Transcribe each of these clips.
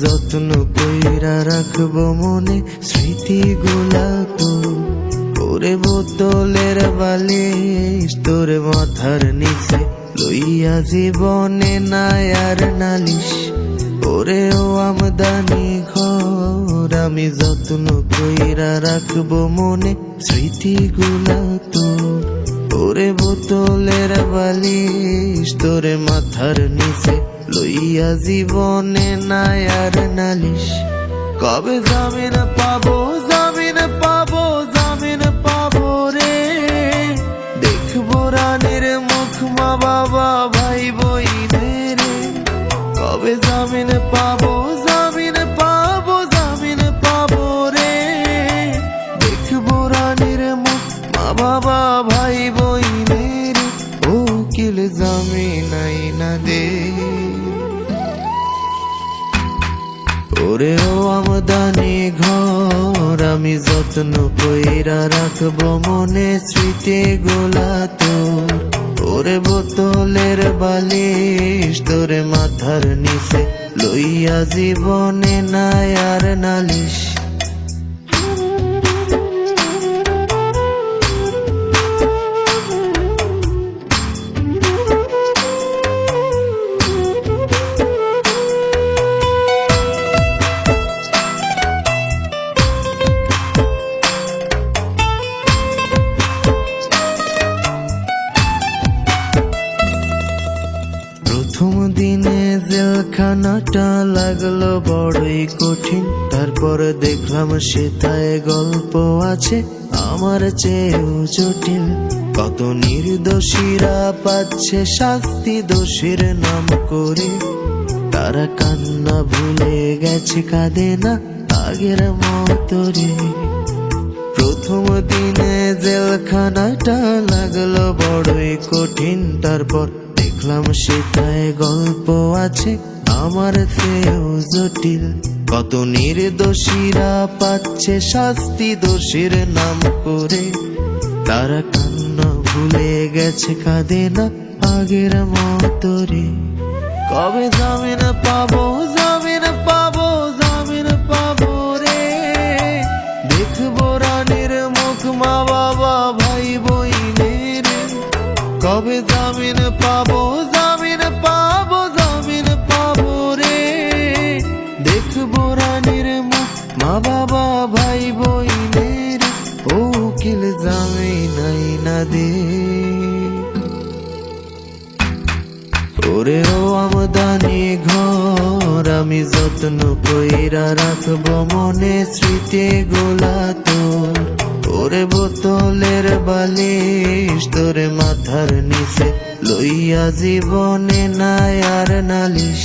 যত্ন কইরা রাখবো মনে স্মৃতিগুলা তো। ওরে বোতলের বালিশ তোর মাথার নিচে লইয়া জীবনে নাই আর নালিশ। ওরে ও আমদানি ঘর আমি যত্ন কইরা রাখবো মনে স্মৃতিগুলা তো। ওরে বোতলের বালিশ তোর মাথার নিচে লইয়া জীবনে নাই আর নালিশ। কবে জামিন পাবো জামিন পাবো জামিন পাবো রে, দেখবো রানীর মুখ মা বাবা ভাই বইনের। কবে জামিন পাবো জামিন পাবো জামিন পাবো রে, দেখবো রানীর মুখ মা বাবা ভাই বইনের। ও উকিল জামিন আইনা দে। ওরে ও আমদানি ঘর আমি যত্ন কইরা রাখবো মনে স্মৃতিগুলা তো। ওরে বোতলের বালিশ তোরে মাথার নিচে লইয়া জীবনে নাই আর নালিশ। প্রথম দিনে জেলখানাটা লাগলো বড়ই কঠিন, তারপর দেখলাম সেটায় গল্প আছে আমার চেয়েও জটিল। কত নির্দোষীরা পাচ্ছে শাস্তি দোষীর নাম করে, তারা কান্না ভুলে গেছে কাঁদে না আগের মতো রে। প্রথম দিনে জেলখানাটা লাগলো বড়ই কঠিন, তারপর দেখলাম সেটায় গল্প আছে আমার চেয়েও জটিল। কত নির্দোষীরা পাচ্ছে শাস্তি দোষীর নাম করে, তারা কান্না ভুলে গেছে কাঁদে না আগের মতো রে। কবে জামিন পাবো জামিন পাবো জামিন পাবো রে, দেখবো রানীর মুখ মা বাবা ভাই বইনের। কবে জামিন পাবো জামিন পাবো জামিন পাবো রে, দেখবো রানীর মুখ মা বাবা ভাই বইনের। ও উকিল জামিন আইনা দে। ওরে ও আমদানি ঘর আমি যত্ন কইরা রাখবো মনে স্মৃতিগুলা তো। ওরে বোতলের বালিশ তোরে মাথার নিচে লইয়া জীবনে নাই আর নালিশ।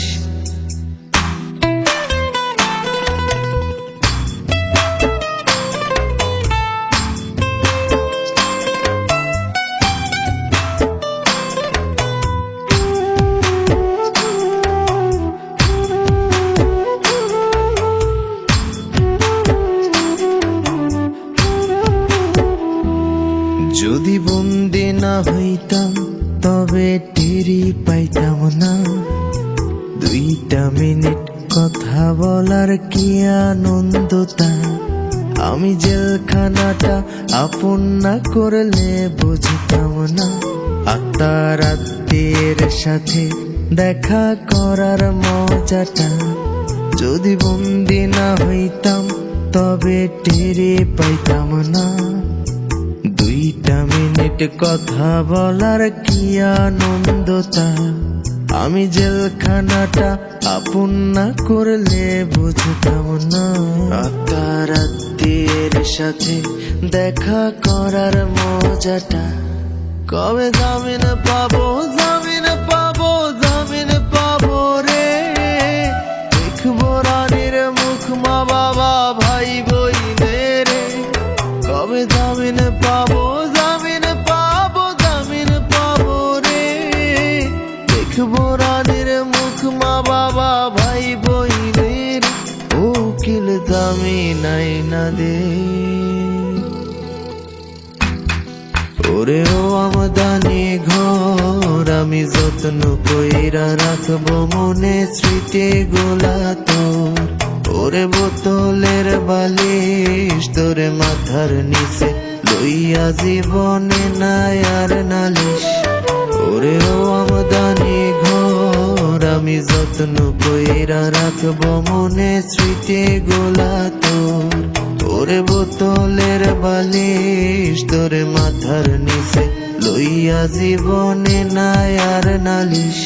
যদি বন্দি না হইতাম তবে টেরি পাইতাম না, 2টা মিনিট কথা বলার কি আনন্দ তা। আমি জেলখানাটা আপন না করলে বুঝতাম না, আত্মার আত্মীয়ের সাথে দেখা করার মজাটা। যদি বন্দি না হইতাম তবে টেরি পাইতাম না, 2টা মিনিট কথা বলার কি আনন্দ তা। আমি জেলখানাটা আপন না করলে বুঝতাম না, আত্মার আত্মীয়ের সাথে দেখা করার মজাটা। কবে জামিন পাবো জামিন পাবো জামিন পাবো রে, দেখবো রানীর মুখ মা বাবা ভাই বইনের। কবে জামিন পাবো জামিন পাবো জামিন পাবো রে, দেখবো রানীর মুখ মা বাবা ভাই বইনের। ও উকিল জামিন আইনা দে। ওরে ও আমদানি ঘর আমি যত্ন কইরা রাখবো মনে স্মৃতিগুলা তো। ওরে বোতলের বালিশ তোরে মাথার নিচে লইয়া জীবনে নাই আর নালিশ। ওরে ও আমদানি ঘর আমি যত্ন কইরা রাখবো মনে স্মৃতি গোলা তোর। ওরে বোতলের বালিশ তোরে মাথার নিচে লইয়া জীবনে নাই আর নালিশ।